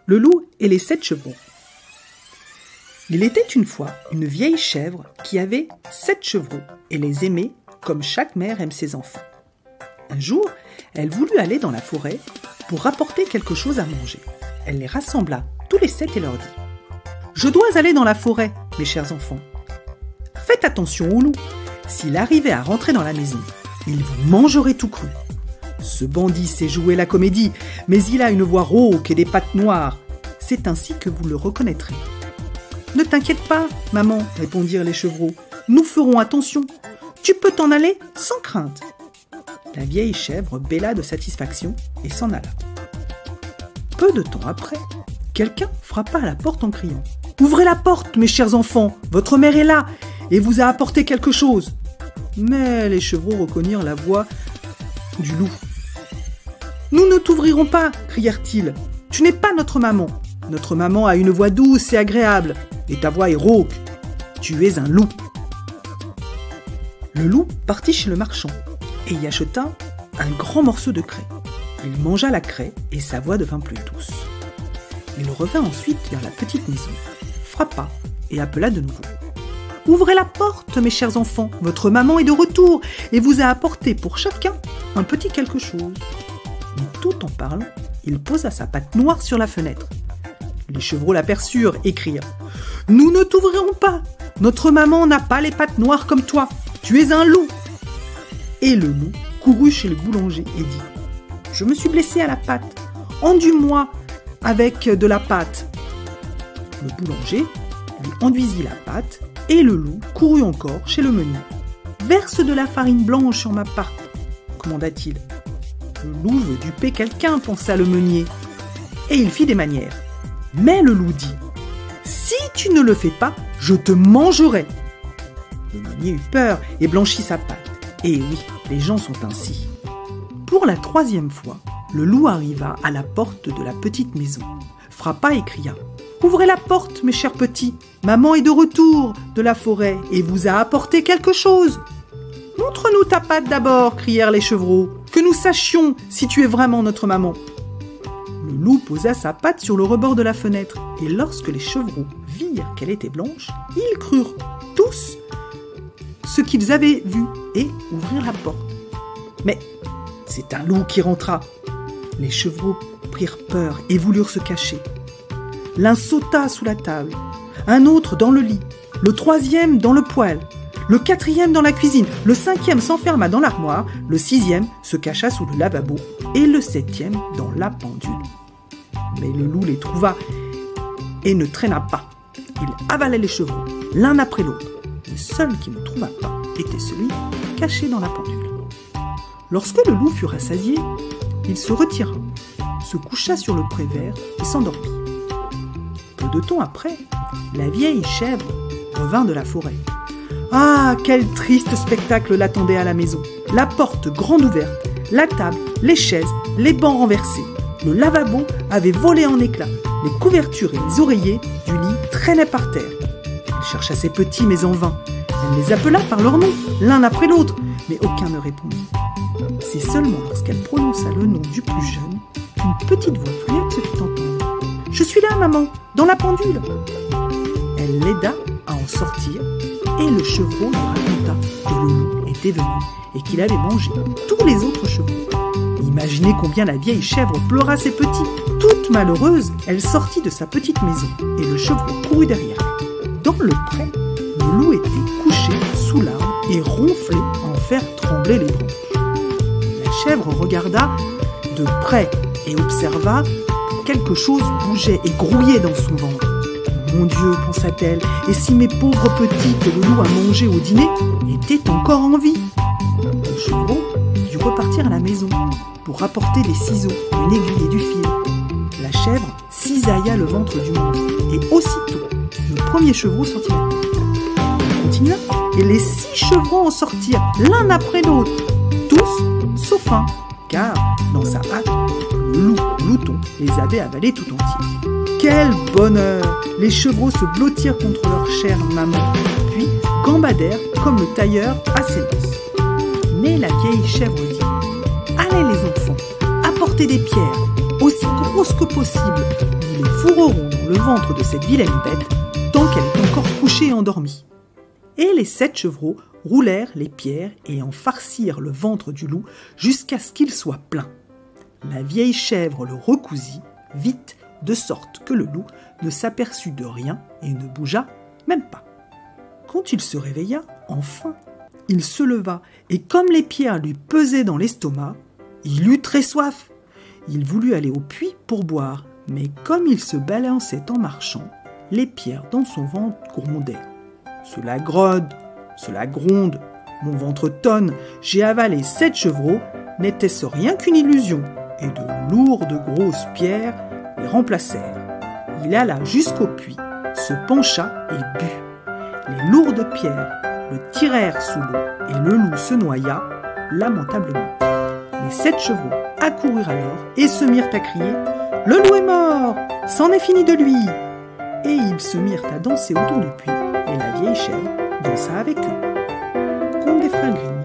Le loup et les 7 chevrons. Il était une fois une vieille chèvre qui avait 7 chevreaux et les aimait comme chaque mère aime ses enfants. Un jour, elle voulut aller dans la forêt pour rapporter quelque chose à manger. Elle les rassembla tous les 7 et leur dit « Je dois aller dans la forêt, mes chers enfants. Faites attention au loup. S'il arrivait à rentrer dans la maison, il vous mangerait tout cru. Ce bandit sait jouer la comédie, mais il a une voix rauque et des pattes noires. C'est ainsi que vous le reconnaîtrez. » « Ne t'inquiète pas, maman, répondirent les chevreaux. Nous ferons attention. Tu peux t'en aller sans crainte. La vieille chèvre bêla de satisfaction et s'en alla. Peu de temps après, quelqu'un frappa à la porte en criant « Ouvrez la porte, mes chers enfants, votre mère est là et vous a apporté quelque chose. » Mais les chevreaux reconnurent la voix du loup. « Nous ne t'ouvrirons pas, crièrent-ils. Tu n'es pas notre maman. Notre maman a une voix douce et agréable, et ta voix est rauque. Tu es un loup. » Le loup partit chez le marchand et y acheta un grand morceau de craie. Il mangea la craie et sa voix devint plus douce. Il revint ensuite vers la petite maison, frappa et appela de nouveau. « Ouvrez la porte, mes chers enfants, votre maman est de retour et vous a apporté pour chacun un petit quelque chose. » Mais tout en parlant, il posa sa patte noire sur la fenêtre. Les chevreaux l'aperçurent et crièrent « Nous ne t'ouvrirons pas. Notre maman n'a pas les pattes noires comme toi. Tu es un loup. » Et le loup courut chez le boulanger et dit « Je me suis blessé à la patte. Enduis-moi avec de la pâte. » Le boulanger lui enduisit la pâte et le loup courut encore chez le meunier. « Verse de la farine blanche sur ma pâte, » commanda-t-il. « Le loup veut duper quelqu'un, pensa le meunier. Et il fit des manières. Mais le loup dit « Si tu ne le fais pas, je te mangerai. » Le meunier eut peur et blanchit sa pâte. Et oui, les gens sont ainsi. Pour la 3e fois, le loup arriva à la porte de la petite maison, frappa et cria « Ouvrez la porte, mes chers petits, maman est de retour de la forêt et vous a apporté quelque chose. »« Montre-nous ta patte d'abord, crièrent les chevreaux, que nous sachions si tu es vraiment notre maman. » Le loup posa sa patte sur le rebord de la fenêtre, et lorsque les chevreaux virent qu'elle était blanche, ils crurent tous ce qu'ils avaient vu et ouvrirent la porte. Mais c'est un loup qui rentra. Les chevreaux prirent peur et voulurent se cacher. L'un sauta sous la table, un autre dans le lit, le 3e dans le poêle, le 4e dans la cuisine, le 5e s'enferma dans l'armoire, le 6e se cacha sous le lavabo et le 7e dans la pendule. Mais le loup les trouva et ne traîna pas. Il avalait les chevreaux, l'un après l'autre. Le seul qui ne trouva pas était celui caché dans la pendule. Lorsque le loup fut rassasié, il se retira, se coucha sur le pré vert et s'endormit. Peu de temps après, la vieille chèvre revint de la forêt. Ah, quel triste spectacle l'attendait à la maison. La porte grande ouverte, la table, les chaises, les bancs renversés. Le lavabo avait volé en éclats. Les couvertures et les oreillers du lit traînaient par terre. Elle chercha ses petits, mais en vain. Elle les appela par leur nom, l'un après l'autre, mais aucun ne répondit. C'est seulement lorsqu'elle prononça le nom du plus jeune qu'une petite voix fluette se fit entendre. « Je suis là, maman, dans la pendule !» Elle l'aida à en sortir et le chevreau lui raconta que le loup était venu et qu'il avait mangé tous les autres chevreaux. Imaginez combien la vieille chèvre pleura ses petits. Toute malheureuse, elle sortit de sa petite maison et le chevreau courut derrière elle. Dans le pré, le loup était couché sous l'arbre et ronflait à en faire trembler les branches. La chèvre regarda de près et observa que quelque chose bougeait et grouillait dans son ventre. « Mon Dieu, pensa-t-elle, et si mes pauvres petits que le loup a mangés au dîner étaient encore en vie ?» Le chevreau dut repartir à la maison pour rapporter des ciseaux, une aiguille et du fil. La chèvre cisailla le ventre du monstre et aussitôt, le premier chevreau sortit la tête. Elle continua et les 6 chevrons en sortirent l'un après l'autre, tous sauf un, car dans sa hâte, le louton les avait avalés tout entiers. Quel bonheur! Les chevreaux se blottirent contre leur chère maman, puis gambadèrent comme le tailleur à ses noces. Mais la vieille chèvre dit « Allez les enfants, apportez des pierres, aussi grosses que possible. Ils les fourreront dans le ventre de cette vilaine bête tant qu'elle est encore couchée et endormie. » Et les 7 chevreaux roulèrent les pierres et en farcirent le ventre du loup jusqu'à ce qu'il soit plein. La vieille chèvre le recousit vite, de sorte que le loup ne s'aperçut de rien et ne bougea même pas. Quand il se réveilla, enfin, il se leva et comme les pierres lui pesaient dans l'estomac, il eut très soif. Il voulut aller au puits pour boire, mais comme il se balançait en marchant, les pierres dans son ventre grondaient. « Cela gronde, cela gronde, mon ventre tonne, j'ai avalé 7 chevreaux, n'était-ce rien qu'une illusion ?» Et de lourdes grosses pierres les remplacèrent. Il alla jusqu'au puits, se pencha et but. Les lourdes pierres le tirèrent sous l'eau et le loup se noya lamentablement. Les 7 chevaux accoururent alors et se mirent à crier « Le loup est mort, c'en est fini de lui !» Et ils se mirent à danser autour du puits et la vieille chèvre dansa avec eux. Conte des frères Grimm.